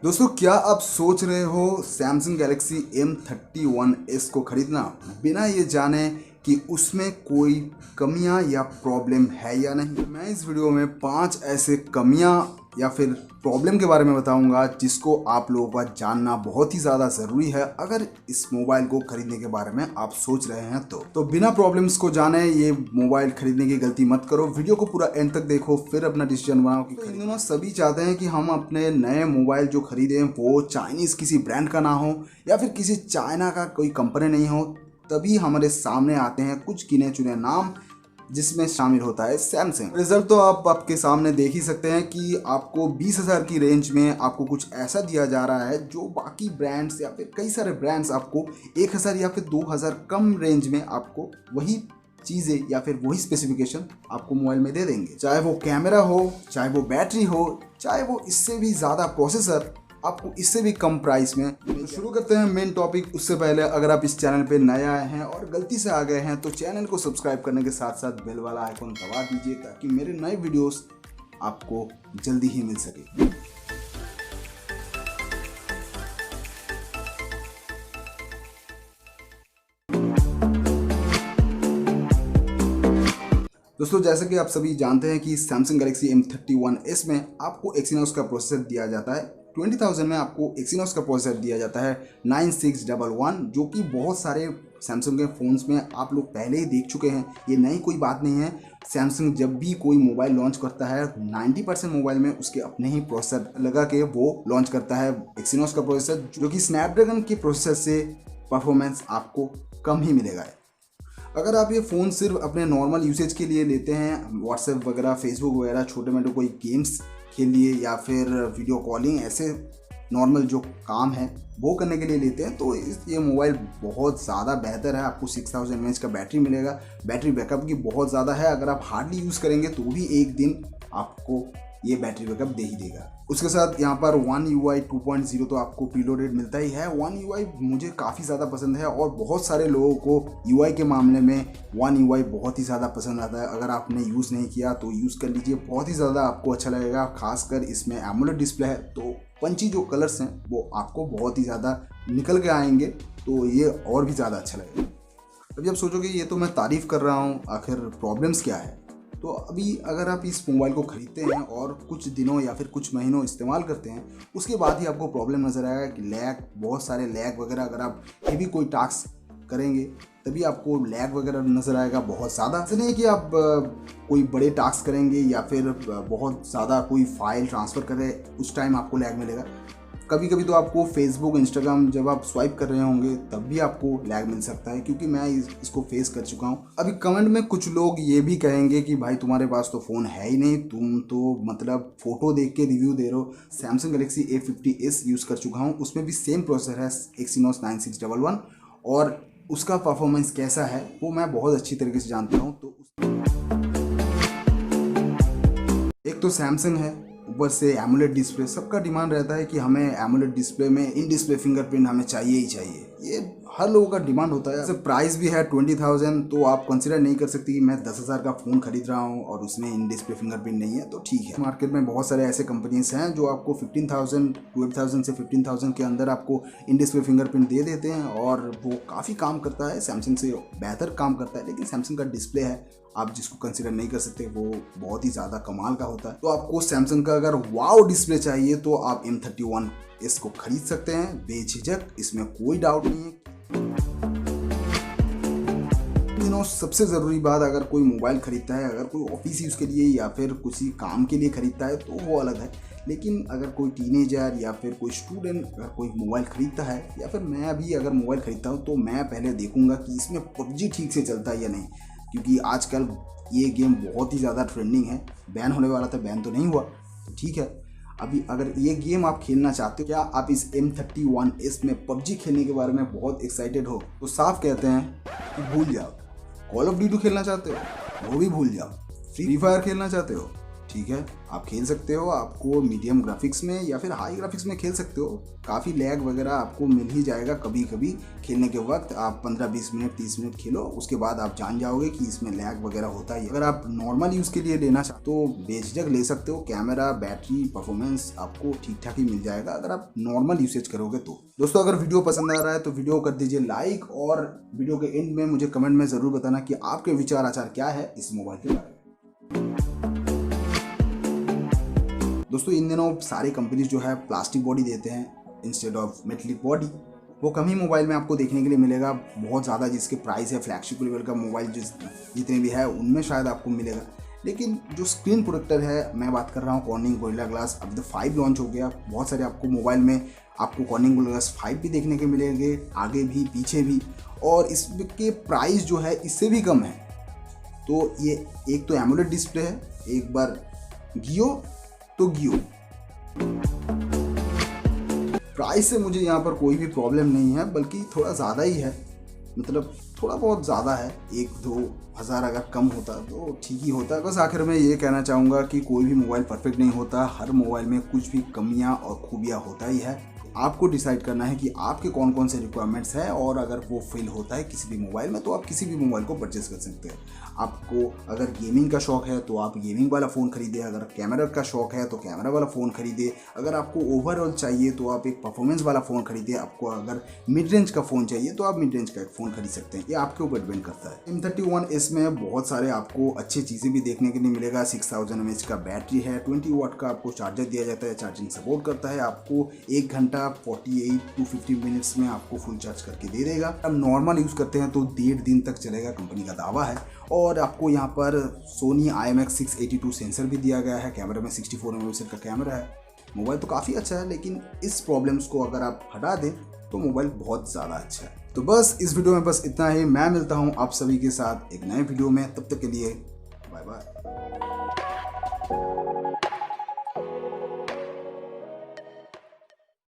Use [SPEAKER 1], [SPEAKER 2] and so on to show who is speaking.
[SPEAKER 1] दोस्तों, क्या आप सोच रहे हो Samsung Galaxy M31s को खरीदना बिना ये जाने कि उसमें कोई कमियां या प्रॉब्लम है या नहीं? मैं इस वीडियो में 5 ऐसे कमियां या फिर प्रॉब्लम के बारे में बताऊंगा जिसको आप लोगों का जानना बहुत ही ज़्यादा ज़रूरी है अगर इस मोबाइल को खरीदने के बारे में आप सोच रहे हैं तो बिना प्रॉब्लम्स को जाने ये मोबाइल खरीदने की गलती मत करो। वीडियो को पूरा एंड तक देखो, फिर अपना डिसीजन बनाओ कि खरीदना। सभी चाहते हैं कि हम अपने नए मोबाइल जो खरीदें वो चाइनीज़ किसी ब्रांड का ना हो या फिर किसी चाइना का कोई कंपनी नहीं हो। तभी हमारे सामने आते हैं कुछ गिने चुने नाम जिसमें शामिल होता है सैमसंग। रिजल्ट तो आप आपके सामने देख ही सकते हैं कि आपको 20,000 की रेंज में आपको कुछ ऐसा दिया जा रहा है जो बाकी ब्रांड्स या फिर कई सारे ब्रांड्स आपको 1,000 या फिर 2,000 कम रेंज में आपको वही चीज़ें या फिर वही स्पेसिफिकेशन आपको मोबाइल में दे देंगे। चाहे वो कैमरा हो, चाहे वो बैटरी हो, चाहे वो इससे भी ज़्यादा प्रोसेसर, आपको इससे भी कम प्राइस में। तो शुरू करते हैं मेन टॉपिक। उससे पहले अगर आप इस चैनल पे नए आए हैं और गलती से आ गए हैं तो चैनल को सब्सक्राइब करने के साथ साथ बेल वाला आइकन दबा दीजिए ताकि मेरे नए वीडियोस आपको जल्दी ही मिल सके। दोस्तों, जैसे कि आप सभी जानते हैं कि Samsung Galaxy M31s में आपको Exynos का प्रोसेसर दिया जाता है। 20,000 में आपको Exynos का प्रोसेसर दिया जाता है 9611, जो कि बहुत सारे सैमसंग के फ़ोन्स में आप लोग पहले ही देख चुके हैं। ये नई कोई बात नहीं है। सैमसंग जब भी कोई मोबाइल लॉन्च करता है 90% मोबाइल में उसके अपने ही प्रोसेसर लगा के वो लॉन्च करता है Exynos का प्रोसेसर, जो कि स्नैपड्रैगन के प्रोसेसर से परफॉर्मेंस आपको कम ही मिलेगा। अगर आप ये फ़ोन सिर्फ अपने नॉर्मल यूसेज के लिए लेते हैं, व्हाट्सएप वगैरह, फेसबुक वगैरह, छोटे मोटे कोई गेम्स के लिए या फिर वीडियो कॉलिंग, ऐसे नॉर्मल जो काम है वो करने के लिए लेते हैं, तो ये मोबाइल बहुत ज़्यादा बेहतर है। आपको 6000 mAh का बैटरी मिलेगा। बैटरी बैकअप की बहुत ज़्यादा है। अगर आप हार्डली यूज़ करेंगे तो भी एक दिन आपको ये बैटरी बैकअप दे ही देगा। उसके साथ यहाँ पर One UI 2.0 तो आपको प्रीलोडेड मिलता ही है। One UI मुझे काफ़ी ज़्यादा पसंद है और बहुत सारे लोगों को UI के मामले में One UI बहुत ही ज़्यादा पसंद आता है। अगर आपने यूज़ नहीं किया तो यूज़ कर लीजिए, बहुत ही ज़्यादा आपको अच्छा लगेगा। खासकर इसमें एमोलेड डिस्प्ले है तो पंची जो कलर्स हैं वो आपको बहुत ही ज़्यादा निकल के आएंगे, तो ये और भी ज़्यादा अच्छा लगेगा। अभी आप सोचोगे ये तो मैं तारीफ़ कर रहा हूँ, आखिर प्रॉब्लम्स क्या है? तो अभी अगर आप इस मोबाइल को ख़रीदते हैं और कुछ दिनों या फिर कुछ महीनों इस्तेमाल करते हैं, उसके बाद ही आपको प्रॉब्लम नज़र आएगा कि लैग, बहुत सारे लैग वगैरह, अगर आप हेवी कोई टास्क करेंगे तभी आपको लैग वगैरह नज़र आएगा बहुत ज़्यादा। ऐसा नहीं है कि आप कोई बड़े टास्क करेंगे या फिर बहुत ज़्यादा कोई फाइल ट्रांसफ़र करें उस टाइम आपको लैग मिलेगा। कभी कभी तो आपको फेसबुक, इंस्टाग्राम जब आप स्वाइप कर रहे होंगे तब भी आपको लैग मिल सकता है, क्योंकि मैं इसको फेस कर चुका हूँ। अभी कमेंट में कुछ लोग ये भी कहेंगे कि भाई तुम्हारे पास तो फ़ोन है ही नहीं, तुम तो मतलब फ़ोटो देख के रिव्यू दे रहे हो। Samsung Galaxy A50s यूज़ कर चुका हूँ, उसमें भी सेम प्रोसेसर है Exynos 9611 और उसका परफॉर्मेंस कैसा है वो मैं बहुत अच्छी तरीके से जानता हूँ। तो एक तो सैमसंग है, ऊपर से एमोलेड डिस्प्ले। सबका डिमांड रहता है कि हमें एमोलेड डिस्प्ले में इन-डिस्प्ले फिंगरप्रिंट हमें चाहिए ही चाहिए। ये हर लोगों का डिमांड होता है। जैसे प्राइस भी है 20,000, तो आप कंसिडर नहीं कर सकते कि मैं 10,000 का फ़ोन खरीद रहा हूँ और उसमें इन-डिस्प्ले फिंगरप्रिंट नहीं है, तो ठीक है। मार्केट में बहुत सारे ऐसे कंपनीज हैं जो आपको 15,000, 12,000 से 15,000 के अंदर आपको इन-डिस्प्ले फिंगरप्रिंट दे देते हैं और वो काफ़ी काम करता है, सैमसंग से बेहतर काम करता है। लेकिन सैमसंग का डिस्प्ले है, आप जिसको कंसिडर नहीं कर सकते, वो बहुत ही ज़्यादा कमाल का होता है। तो आपको सैमसंग का अगर वाओ डिस्प्ले चाहिए तो आप M31s को खरीद सकते हैं बेझिझक, इसमें कोई डाउट नहीं है। सबसे ज़रूरी बात, अगर कोई मोबाइल खरीदता है, अगर कोई ऑफिस यूज़ के लिए या फिर किसी काम के लिए खरीदता है तो वो अलग है। लेकिन अगर कोई टीनेजर या फिर कोई स्टूडेंट अगर कोई मोबाइल ख़रीदता है, या फिर मैं भी अगर मोबाइल ख़रीदता हूँ, तो मैं पहले देखूँगा कि इसमें PUBG ठीक से चलता है या नहीं, क्योंकि आजकल ये गेम बहुत ही ज़्यादा ट्रेंडिंग है। बैन होने वाला था, बैन तो नहीं हुआ, तो ठीक है। अभी अगर ये गेम आप खेलना चाहते हो, क्या आप इस M31s में PUBG खेलने के बारे में बहुत एक्साइटेड हो, तो साफ कहते हैं कि भूल जाओ। कॉल ऑफ ड्यूटी खेलना चाहते हो, वो भी भूल जाओ। फ्री फायर खेलना चाहते हो, ठीक है, आप खेल सकते हो, आपको मीडियम ग्राफिक्स में या फिर हाई ग्राफिक्स में खेल सकते हो। काफ़ी लैग वगैरह आपको मिल ही जाएगा कभी कभी खेलने के वक्त। आप 15-20 मिनट 30 मिनट खेलो, उसके बाद आप जान जाओगे कि इसमें लैग वगैरह होता है। अगर आप नॉर्मल यूज़ के लिए लेना चाहते तो बेझिझक ले सकते हो। कैमरा, बैटरी, परफॉर्मेंस आपको ठीक ठाक ही मिल जाएगा अगर आप नॉर्मल यूसेज करोगे तो। दोस्तों, अगर वीडियो पसंद आ रहा है तो वीडियो कर दीजिए लाइक, और वीडियो के एंड में मुझे कमेंट में ज़रूर बताना कि आपके विचार आचार क्या है इस मोबाइल के बारे में। दोस्तों, इन दिनों सारे कंपनीज जो है प्लास्टिक बॉडी देते हैं इंस्टेड ऑफ मेटलिक बॉडी। वो कम ही मोबाइल में आपको देखने के लिए मिलेगा, बहुत ज़्यादा जिसके प्राइस है फ्लैगशिप लेवल का मोबाइल जितने भी है उनमें शायद आपको मिलेगा। लेकिन जो स्क्रीन प्रोटेक्टर है, मैं बात कर रहा हूँ कॉर्निंग गोरिल्ला ग्लास। अब तो 5 लॉन्च हो गया। बहुत सारे आपको मोबाइल में आपको कॉर्निंग गोरिल्ला ग्लास 5 भी देखने के मिलेंगे, आगे भी पीछे भी, और इसके प्राइस जो है इससे भी कम है। तो ये एक तो एमोलेड डिस्प्ले है, एक बार गियो तो गियो। प्राइस से मुझे यहाँ पर कोई भी प्रॉब्लम नहीं है, बल्कि थोड़ा ज़्यादा ही है, मतलब थोड़ा बहुत ज़्यादा है। 1-2 हज़ार अगर कम होता तो ठीक ही होता। बस आखिर में ये कहना चाहूँगा कि कोई भी मोबाइल परफेक्ट नहीं होता, हर मोबाइल में कुछ भी कमियाँ और खूबियाँ होता ही है। आपको डिसाइड करना है कि आपके कौन कौन से रिक्वायरमेंट्स हैं, और अगर वो फिल होता है किसी भी मोबाइल में तो आप किसी भी मोबाइल को परचेज कर सकते हैं। आपको अगर गेमिंग का शौक है तो आप गेमिंग वाला फ़ोन खरीदे, अगर कैमरा का शौक है तो कैमरा वाला फ़ोन खरीदे, अगर आपको ओवरऑल चाहिए तो आप एक परफॉर्मेंस वाला फ़ोन खरीदे, आपको अगर मिड रेंज का फ़ोन चाहिए तो आप मिड रेंज का एक फ़ोन खरीद सकते हैं। ये आपके ऊपर डिपेंड करता है। M31s में बहुत सारे आपको अच्छी चीज़ें भी देखने के लिए मिलेगा। 6000 mAh का बैटरी है, 20 वाट का आपको चार्जर दिया जाता है, चार्जिंग सपोर्ट करता है। आपको 1 घंटा 48 to 50 मिनट्स में आपको फुल चार्ज करके दे देगा। अब नॉर्मल यूज़ करते हैं तो 1.5 दिन तक चलेगा, कंपनी का दावा है। और आपको यहाँ पर सोनी IMX682 सेंसर भी दिया गया है। कैमरा में 64 मेगापिक्सल का कैमरा है। मोबाइल तो काफ़ी अच्छा है, लेकिन इस प्रॉब्लम्स को अगर आप हटा दें तो मोबाइल बहुत ज़्यादा अच्छा है। तो बस इस वीडियो में बस इतना ही। मैं मिलता हूँ आप सभी के साथ एक नए वीडियो में, तब तक के लिए बाय बाय।